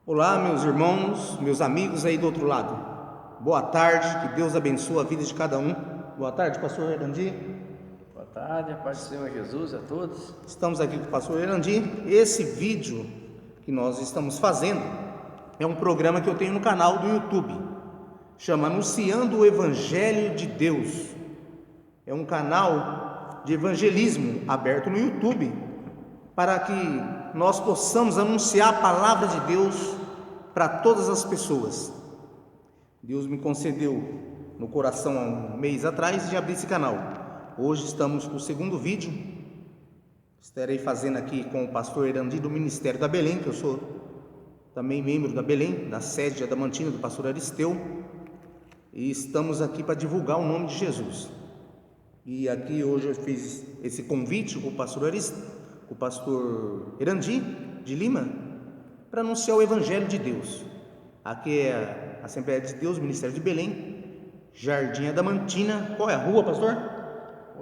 Olá, meus irmãos, meus amigos aí do outro lado. Boa tarde, que Deus abençoe a vida de cada um. Boa tarde, pastor Erandi. Boa tarde, a paz do Senhor Jesus a todos. Estamos aqui com o pastor Erandi. Esse vídeo que nós estamos fazendo é um programa que eu tenho no canal do YouTube. Chama Anunciando o Evangelho de Deus. É um canal de evangelismo aberto no YouTube para que nós possamos anunciar a palavra de Deus para todas as pessoas. Deus me concedeu no coração há um mês atrás de abrir esse canal. Hoje estamos com o segundo vídeo. Estarei fazendo aqui com o pastor Erandi do Ministério da Belém, que eu sou também membro da Belém, da sede adamantina do pastor Aristeu. E estamos aqui para divulgar o nome de Jesus. E aqui hoje eu fiz esse convite com o pastor Erandi de Lima, para anunciar o Evangelho de Deus. Aqui é a Assembleia de Deus, Ministério de Belém, Jardim Adamantina. Qual é a rua, pastor?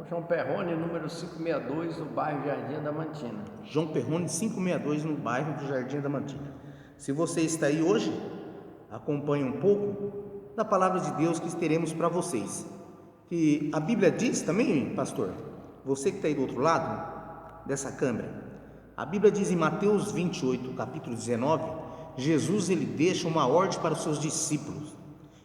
João Perrone, número 562, no bairro Jardim Adamantina. João Perrone, 562, no bairro do Jardim Adamantina. Se você está aí hoje, acompanhe um pouco da palavra de Deus que teremos para vocês. Que a Bíblia diz também, pastor, você que está aí do outro lado dessa câmera, a Bíblia diz em Mateus 28, capítulo 19, Jesus ele deixa uma ordem para os seus discípulos.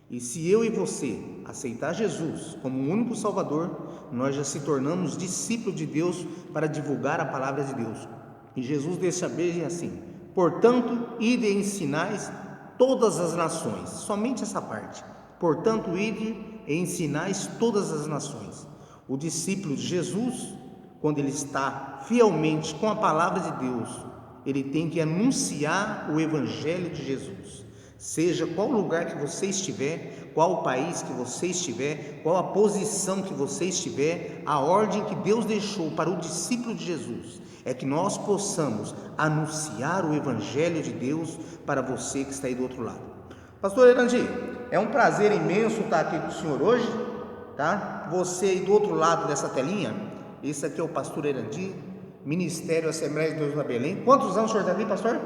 E se eu e você aceitar Jesus como o único Salvador, nós já se tornamos discípulos de Deus para divulgar a palavra de Deus. E Jesus deixa bem assim: portanto, ide e ensinais todas as nações. Somente essa parte. Portanto, ide e ensinais todas as nações. O discípulo de Jesus, quando ele está fielmente com a palavra de Deus, ele tem que anunciar o Evangelho de Jesus. Seja qual lugar que você estiver, qual país que você estiver, qual a posição que você estiver, a ordem que Deus deixou para o discípulo de Jesus é que nós possamos anunciar o Evangelho de Deus para você que está aí do outro lado. Pastor Erandi, é um prazer imenso estar aqui com o senhor hoje, tá? Você aí do outro lado dessa telinha, esse aqui é o pastor Erandi, Ministério Assembleia de Deus na Belém. Quantos anos o senhor está aqui, pastor?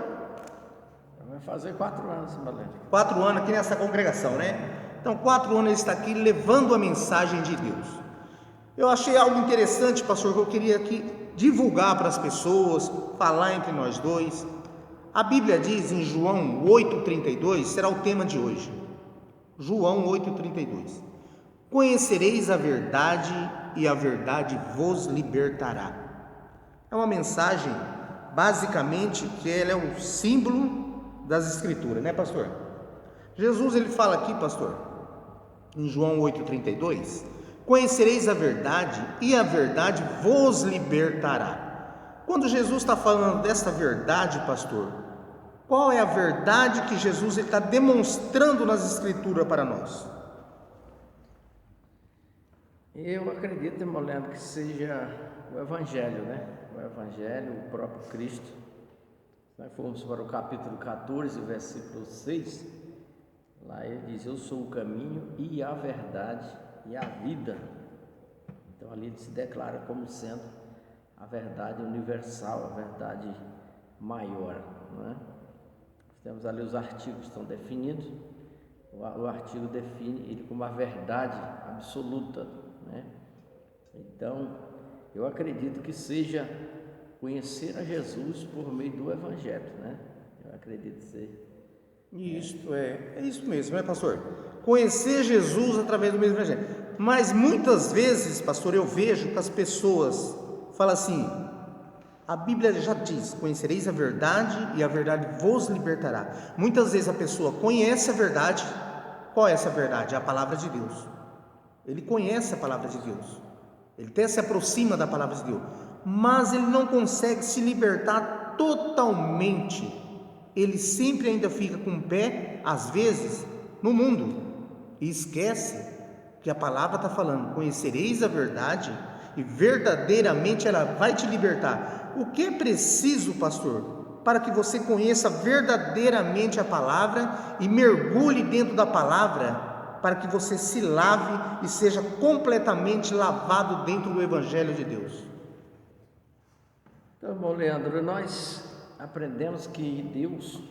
Vai fazer 4 anos, Belém. 4 anos aqui nessa congregação, né? Então 4 anos ele está aqui levando a mensagem de Deus. Eu achei algo interessante, pastor, que eu queria aqui divulgar para as pessoas, falar entre nós dois. A Bíblia diz em João 8,32, será o tema de hoje. João 8,32. Conhecereis a verdade e a verdade vos libertará. É uma mensagem, basicamente, que ela é um símbolo das Escrituras, né, pastor? Jesus, ele fala aqui, pastor, em João 8,32, conhecereis a verdade e a verdade vos libertará. Quando Jesus está falando dessa verdade, pastor, qual é a verdade que Jesus está demonstrando nas Escrituras para nós? Eu acredito, irmão Leandro, que seja o Evangelho, né? O Evangelho, o próprio Cristo. Se nós formos para o capítulo 14, versículo 6, lá ele diz: eu sou o caminho e a verdade e a vida. Então ali ele se declara como sendo a verdade universal, a verdade maior, não é? Temos ali os artigos que estão definidos. O artigo define ele como a verdade absoluta, né? Então, eu acredito que seja conhecer a Jesus por meio do Evangelho, né? Eu acredito ser. Isso é isso mesmo, né, pastor? Conhecer Jesus através do mesmo Evangelho. Mas muitas vezes, pastor, eu vejo que as pessoas falam assim: a Bíblia já diz, conhecereis a verdade e a verdade vos libertará. Muitas vezes a pessoa conhece a verdade. Qual é essa verdade? É a palavra de Deus. Ele conhece a palavra de Deus, ele até se aproxima da palavra de Deus, mas ele não consegue se libertar totalmente. Ele sempre ainda fica com o pé, às vezes, no mundo, e esquece que a palavra está falando: conhecereis a verdade e verdadeiramente ela vai te libertar. O que é preciso, pastor, para que você conheça verdadeiramente a palavra e mergulhe dentro da palavra, para que você se lave e seja completamente lavado dentro do Evangelho de Deus? Então, irmão Leandro, nós aprendemos que Deus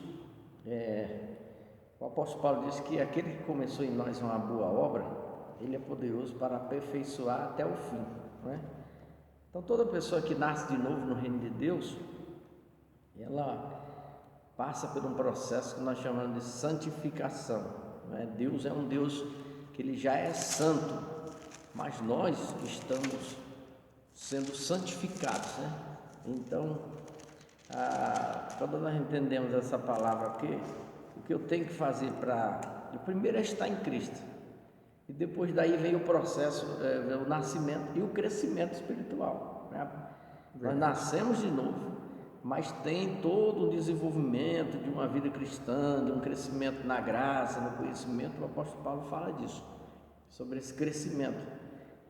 O apóstolo Paulo diz que aquele que começou em nós uma boa obra, ele é poderoso para aperfeiçoar até o fim, não é? Então toda pessoa que nasce de novo no reino de Deus, ela passa por um processo que nós chamamos de santificação, não é? Deus é um Deus que ele já é santo, mas nós estamos sendo santificados, né? Então, quando nós entendemos essa palavra aqui, o que eu tenho que fazer o primeiro é estar em Cristo, e depois daí vem o processo, o nascimento e o crescimento espiritual, né? Nós nascemos de novo, mas tem todo um desenvolvimento de uma vida cristã, de um crescimento na graça, no conhecimento. O apóstolo Paulo fala disso, sobre esse crescimento.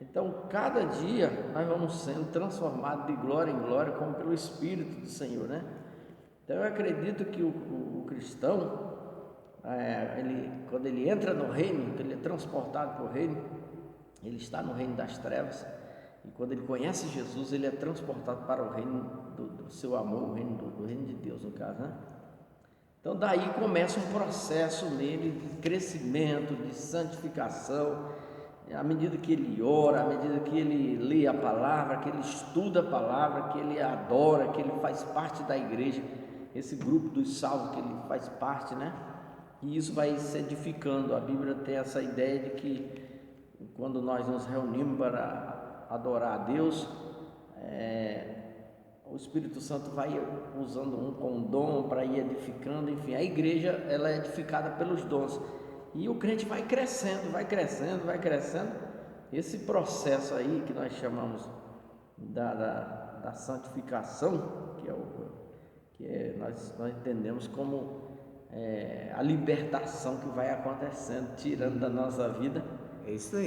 Então, cada dia nós vamos sendo transformados de glória em glória, como pelo Espírito do Senhor, né? Então, eu acredito que o cristão, quando ele entra no reino, ele é transportado para o reino, ele está no reino das trevas, e quando ele conhece Jesus, ele é transportado para o reino do seu amor, o reino do reino de Deus, no caso, né? Então, daí começa um processo nele de crescimento, de santificação. À medida que ele ora, à medida que ele lê a palavra, que ele estuda a palavra, que ele adora, que ele faz parte da igreja, esse grupo dos salvos que ele faz parte, né? E isso vai se edificando. A Bíblia tem essa ideia de que quando nós nos reunimos para adorar a Deus, o Espírito Santo vai usando um com dom para ir edificando. Enfim, a igreja ela é edificada pelos dons. E o crente vai crescendo, vai crescendo, vai crescendo. Esse processo aí que nós chamamos da santificação, nós entendemos como a libertação que vai acontecendo, tirando da nossa vida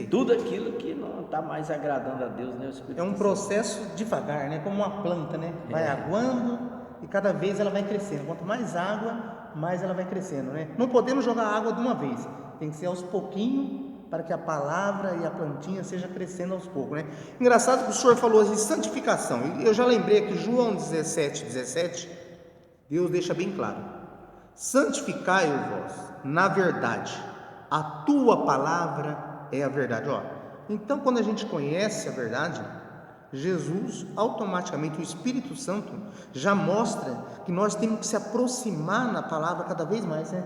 tudo aquilo que não está mais agradando a Deus, né? O Espírito Santo. Processo devagar, né? Como uma planta, né? Vai aguando e cada vez ela vai crescendo. Quanto mais água, mais ela vai crescendo, né? Não podemos jogar água de uma vez, tem que ser aos pouquinhos, para que a palavra e a plantinha seja crescendo aos poucos, né? Engraçado que o senhor falou de santificação, eu já lembrei que João 17, Deus deixa bem claro: santificai-o vós na verdade, a tua palavra é a verdade. Então, quando a gente conhece a verdade, Jesus, automaticamente, o Espírito Santo já mostra que nós temos que se aproximar na palavra cada vez mais, né?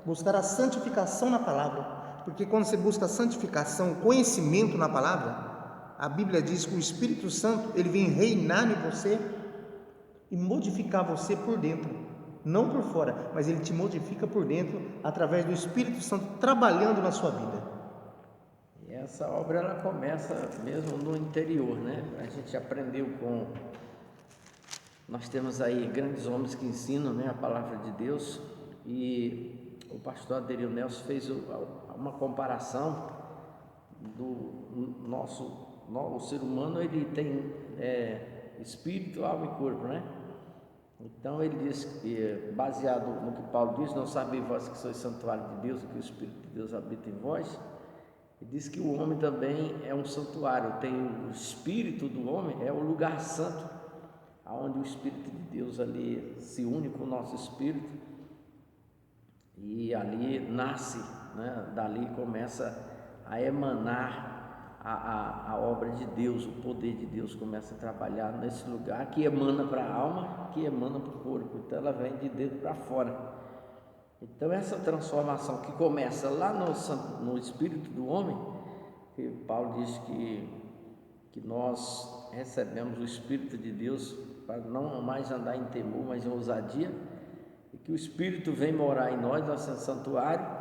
Buscar a santificação na palavra, porque quando você busca a santificação, conhecimento na palavra, a Bíblia diz que o Espírito Santo, ele vem reinar em você e modificar você por dentro, não por fora, mas ele te modifica por dentro, através do Espírito Santo trabalhando na sua vida. E essa obra, ela começa mesmo no interior, né? A gente aprendeu nós temos aí grandes homens que ensinam, né, a palavra de Deus, e o pastor Adriel Nelson fez uma comparação o ser humano, ele tem espírito, alma e corpo, né? Então ele diz que, baseado no que Paulo diz, não sabeis vós que sois santuário de Deus, e que o Espírito de Deus habita em vós. Ele diz que o homem também é um santuário, tem o espírito do homem, é o lugar santo, onde o Espírito de Deus ali se une com o nosso espírito, e ali nasce, né? Dali começa a emanar a obra de Deus, o poder de Deus começa a trabalhar nesse lugar, que emana para a alma, que emana para o corpo. Então ela vem de dentro para fora. Então essa transformação que começa lá no espírito do homem, que Paulo diz que nós recebemos o Espírito de Deus para não mais andar em temor, mas em ousadia, e que o Espírito vem morar em nós, nosso santuário.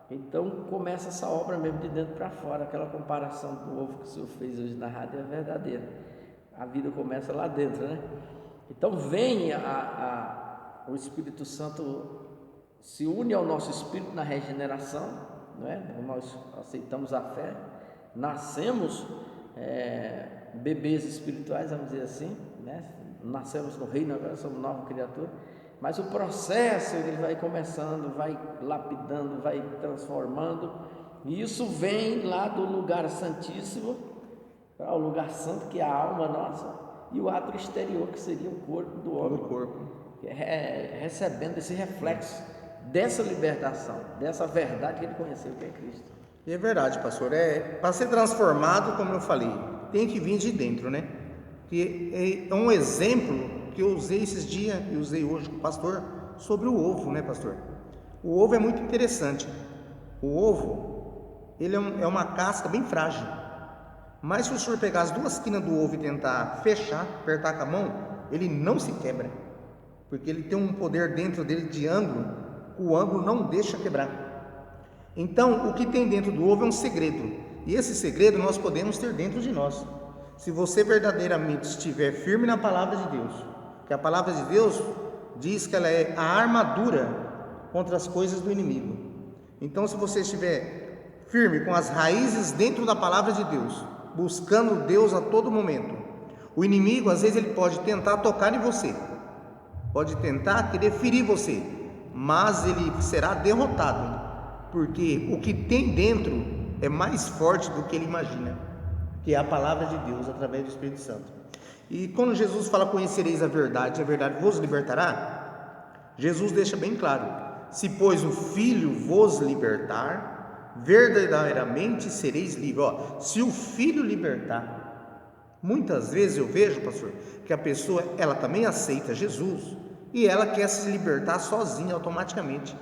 Então começa essa obra mesmo de dentro para fora. Aquela comparação do ovo que o senhor fez hoje na rádio é verdadeira. A vida começa lá dentro, né? Então vem o Espírito Santo, se une ao nosso espírito na regeneração, não é? Nós aceitamos a fé, nascemos bebês espirituais, vamos dizer assim, né? Nascemos no reino, agora somos nova criatura. Mas o processo, ele vai começando, vai lapidando, vai transformando, e isso vem lá do lugar santíssimo para o lugar santo, que é a alma nossa, e o ato exterior, que seria o corpo do homem, recebendo esse reflexo dessa libertação, dessa verdade que ele conheceu, que é Cristo. E é verdade, pastor. Para ser transformado, como eu falei, tem que vir de dentro, né? Que é um exemplo que eu usei esses dias e usei hoje com o pastor sobre o ovo, né, pastor? O ovo é muito interessante. O ovo, ele é uma casca bem frágil. Mas se o senhor pegar as duas quinas do ovo e tentar fechar, apertar com a mão, ele não se quebra. Porque ele tem um poder dentro dele de ângulo, o ângulo não deixa quebrar. Então, o que tem dentro do ovo é um segredo. E esse segredo nós podemos ter dentro de nós. Se você verdadeiramente estiver firme na palavra de Deus, que a palavra de Deus diz que ela é a armadura contra as coisas do inimigo. Então, se você estiver firme com as raízes dentro da palavra de Deus, buscando Deus a todo momento, o inimigo, às vezes, ele pode tentar tocar em você, pode tentar querer ferir você, mas ele será derrotado, porque o que tem dentro é mais forte do que ele imagina, que é a palavra de Deus através do Espírito Santo. E quando Jesus fala: conhecereis a verdade vos libertará, Jesus deixa bem claro: se pois o Filho vos libertar, verdadeiramente sereis livres. Se o Filho libertar, muitas vezes eu vejo, pastor, que a pessoa, ela também aceita Jesus e ela quer se libertar sozinha, automaticamente,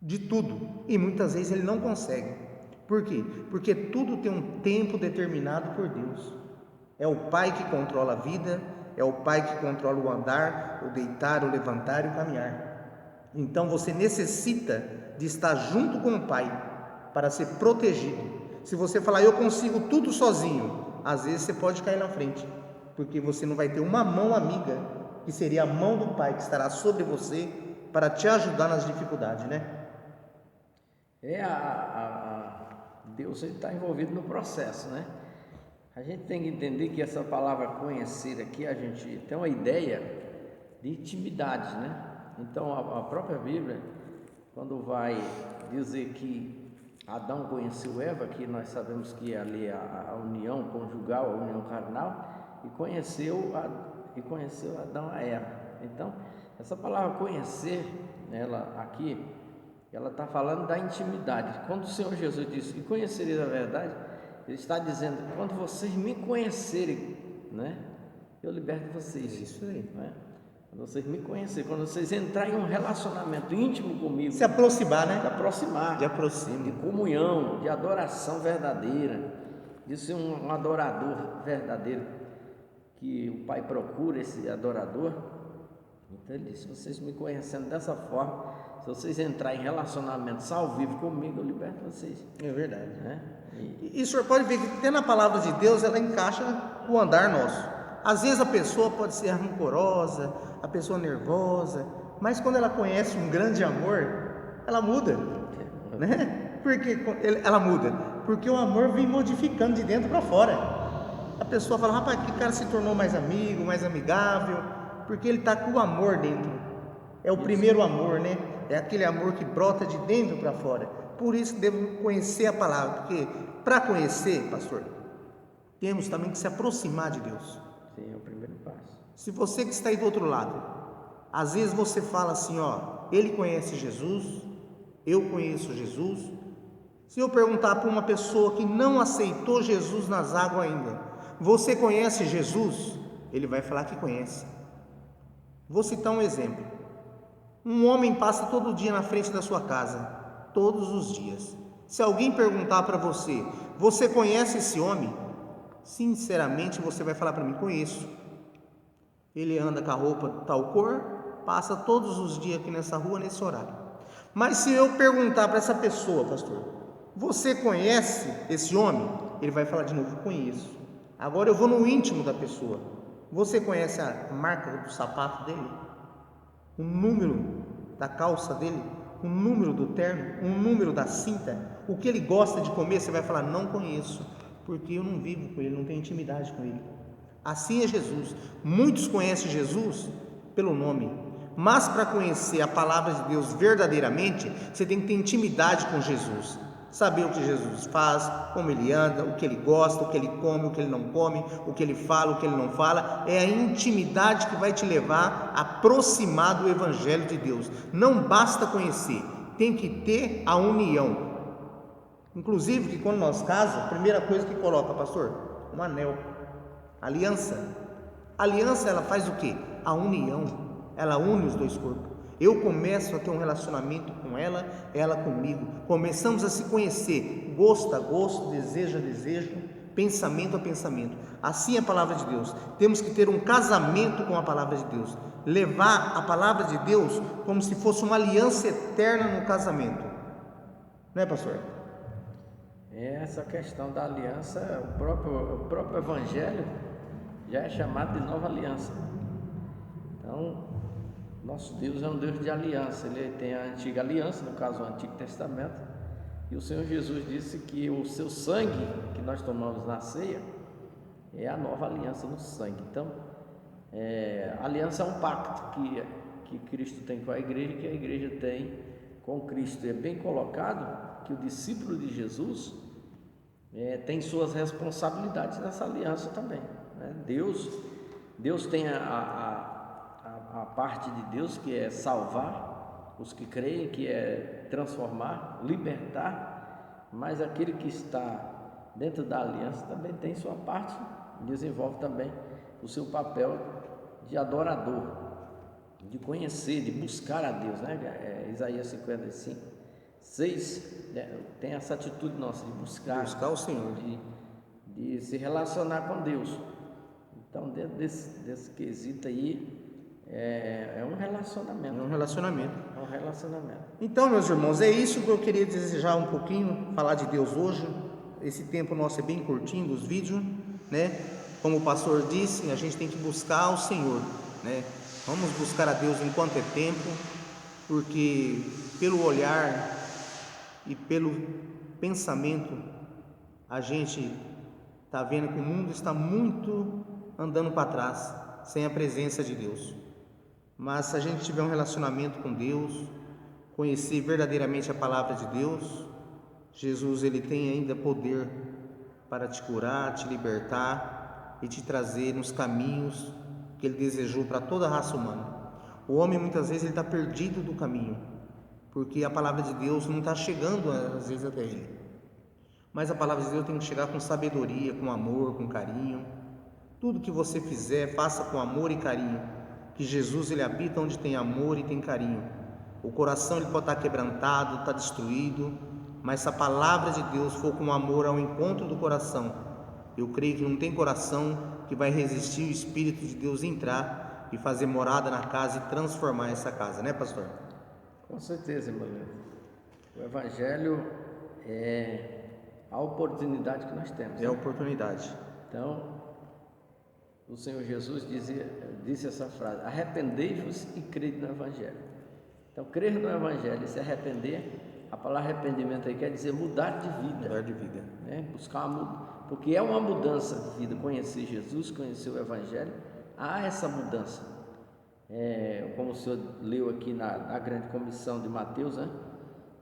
de tudo, e muitas vezes ele não consegue. Por quê? Porque tudo tem um tempo determinado por Deus. É o Pai que controla a vida, é o Pai que controla o andar, o deitar, o levantar e o caminhar. Então você necessita de estar junto com o Pai para ser protegido. Se você falar: eu consigo tudo sozinho, às vezes você pode cair na frente, porque você não vai ter uma mão amiga, que seria a mão do Pai, que estará sobre você para te ajudar nas dificuldades, né? Deus está envolvido no processo, né? A gente tem que entender que essa palavra conhecer aqui, a gente tem uma ideia de intimidade, né? Então a própria Bíblia, quando vai dizer que Adão conheceu Eva, que nós sabemos que é ali a união conjugal, a união carnal, e conheceu Adão a Eva. Então essa palavra conhecer, ela aqui, ela está falando da intimidade. Quando o Senhor Jesus disse: e conhecereis a verdade, Ele está dizendo: quando vocês me conhecerem, né, eu liberto vocês. Isso aí, né? Quando vocês me conhecerem, quando vocês entrarem em um relacionamento íntimo comigo, se aproximar, né? De aproximar, de comunhão, de adoração verdadeira, de ser um adorador verdadeiro, que o Pai procura esse adorador. Então Ele disse: vocês me conhecendo dessa forma, se vocês entrarem em relacionamento salvífico comigo, eu liberto vocês. É verdade, né? E o senhor pode ver que até na palavra de Deus ela encaixa o andar nosso. Às vezes a pessoa pode ser rancorosa, a pessoa nervosa, mas quando ela conhece um grande amor, ela muda, né? Porque ela muda, porque o amor vem modificando de dentro para fora. A pessoa fala: rapaz, que cara se tornou mais amigo, mais amigável, porque ele está com o amor dentro. É o primeiro amor, né? É aquele amor que brota de dentro para fora. Por isso que devemos conhecer a palavra, porque para conhecer, pastor, temos também que se aproximar de Deus. Sim, é o primeiro passo. Se você que está aí do outro lado, às vezes você fala assim: ele conhece Jesus, eu conheço Jesus. Se eu perguntar para uma pessoa que não aceitou Jesus nas águas ainda: você conhece Jesus? Ele vai falar que conhece. Vou citar um exemplo. Um homem passa todo dia na frente da sua casa, todos os dias. Se alguém perguntar para você: você conhece esse homem? Sinceramente você vai falar para mim: conheço. Ele anda com a roupa tal cor, passa todos os dias aqui nessa rua, nesse horário. Mas se eu perguntar para essa pessoa: pastor, você conhece esse homem? Ele vai falar de novo: conheço. Agora eu vou no íntimo da pessoa: você conhece a marca do sapato dele? O número da calça dele? O número do terno? O número da cinta? O que ele gosta de comer? Você vai falar: não conheço, porque eu não vivo com ele, não tenho intimidade com ele. Assim é Jesus. Muitos conhecem Jesus pelo nome, mas para conhecer a palavra de Deus verdadeiramente, você tem que ter intimidade com Jesus. Saber o que Jesus faz, como ele anda, o que ele gosta, o que ele come, o que ele não come, o que ele fala, o que ele não fala. É a intimidade que vai te levar a aproximar do Evangelho de Deus. Não basta conhecer, tem que ter a união. Inclusive, que quando nós casamos, a primeira coisa que coloca, pastor, um anel, aliança. A aliança, ela faz o quê? A união, ela une os dois corpos. Eu começo a ter um relacionamento com ela, ela comigo. Começamos a se conhecer, gosto a gosto, desejo a desejo, pensamento a pensamento. Assim é a palavra de Deus. Temos que ter um casamento com a palavra de Deus. Levar a palavra de Deus como se fosse uma aliança eterna no casamento. Não é, pastor? Essa questão da aliança, o próprio Evangelho já é chamado de nova aliança. Então, nosso Deus é um Deus de aliança. Ele tem a antiga aliança, no caso o Antigo Testamento, e o Senhor Jesus disse que o seu sangue que nós tomamos na ceia é a nova aliança no sangue. Então, a aliança é um pacto que Cristo tem com a igreja, que a igreja tem com Cristo. É bem colocado que o discípulo de Jesus tem suas responsabilidades nessa aliança também, né? Deus tem a parte de Deus, que é salvar os que creem, que é transformar, libertar, mas aquele que está dentro da aliança também tem sua parte, desenvolve também o seu papel de adorador, de conhecer, de buscar a Deus, né? Isaías 55:6 tem essa atitude nossa de buscar o Senhor, de se relacionar com Deus. Então, dentro desse quesito aí, é um relacionamento. É um relacionamento. É um relacionamento. Então, meus irmãos, é isso que eu queria desejar um pouquinho, falar de Deus hoje. Esse tempo nosso é bem curtinho dos vídeos, né? Como o pastor disse, a gente tem que buscar o Senhor, né? Vamos buscar a Deus enquanto é tempo, porque pelo olhar e pelo pensamento, a gente está vendo que o mundo está muito andando para trás, sem a presença de Deus. Mas se a gente tiver um relacionamento com Deus, conhecer verdadeiramente a palavra de Deus, Jesus, ele tem ainda poder para te curar, te libertar e te trazer nos caminhos que ele desejou para toda a raça humana. O homem muitas vezes ele está perdido do caminho, porque a palavra de Deus não está chegando às vezes até ele. Mas a palavra de Deus tem que chegar com sabedoria, com amor, com carinho. Tudo que você fizer, faça com amor e carinho, que Jesus ele habita onde tem amor e tem carinho. O coração ele pode estar quebrantado, está destruído, mas se a palavra de Deus for com amor ao encontro do coração, eu creio que não tem coração que vai resistir o Espírito de Deus entrar e fazer morada na casa e transformar essa casa, né, pastor? Com certeza, meu Deus. O Evangelho é a oportunidade que nós temos. É a oportunidade. Então, o Senhor Jesus disse essa frase: arrependei-vos e crede no Evangelho. Então, crer no Evangelho e se arrepender, a palavra arrependimento aí quer dizer mudar de vida. Mudar de vida. Né? Buscar porque é uma mudança de vida, conhecer Jesus, conhecer o Evangelho, há essa mudança. Como o senhor leu aqui na grande comissão de Mateus, né?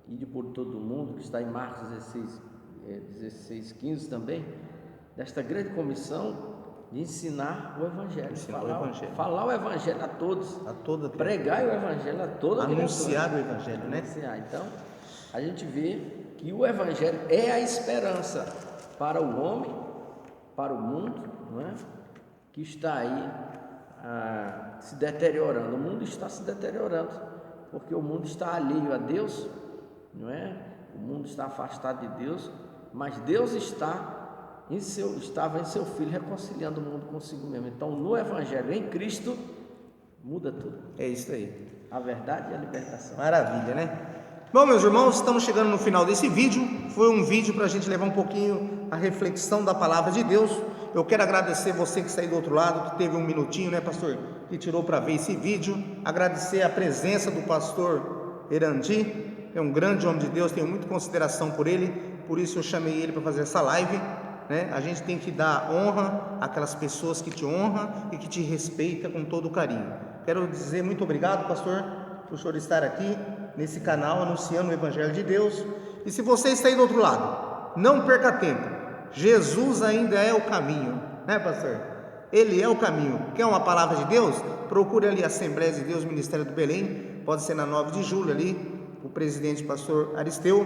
E de por todo o mundo, que está em Marcos 16:15 também, desta grande comissão de ensinar o Evangelho, falar o Evangelho a todos, pregar o Evangelho a toda anunciar o Evangelho, né? Então, a gente vê que o Evangelho é a esperança para o homem, para o mundo, não é? Que está aí se deteriorando. O mundo está se deteriorando, porque o mundo está alheio a Deus, não é? O mundo está afastado de Deus, mas Deus estava em seu Filho reconciliando o mundo consigo mesmo. Então, no Evangelho, em Cristo, muda tudo. É isso aí. A verdade e a libertação. Maravilha, né? Bom, meus irmãos, estamos chegando no final desse vídeo. Foi um vídeo para a gente levar um pouquinho a reflexão da palavra de Deus. Eu quero agradecer você que saiu do outro lado, que teve um minutinho, né, pastor, que tirou para ver esse vídeo. Agradecer a presença do pastor Erandi, é um grande homem de Deus, tenho muita consideração por ele, por isso eu chamei ele para fazer essa live, né? A gente tem que dar honra àquelas pessoas que te honram e que te respeitam com todo carinho. Quero dizer muito obrigado, pastor, por o senhor estar aqui nesse canal anunciando o Evangelho de Deus. E se você está aí do outro lado, não perca tempo. Jesus ainda é o caminho, né, pastor? Ele é o caminho. Quer uma palavra de Deus? Procure ali a Assembleia de Deus, Ministério do Belém. Pode ser na 9 de julho ali, o presidente pastor Aristeu,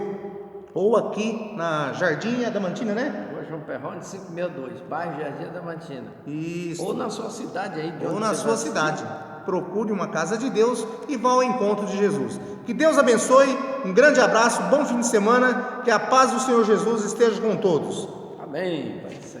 ou aqui na Jardim Adamantina, né? Rua João Perrone 562, bairro Jardim Adamantina. Isso. Ou na sua cidade aí. Ou na sua cidade. Procure uma casa de Deus e vá ao encontro de Jesus. Que Deus abençoe, um grande abraço, bom fim de semana, que a paz do Senhor Jesus esteja com todos. Amém, Pai do Senhor.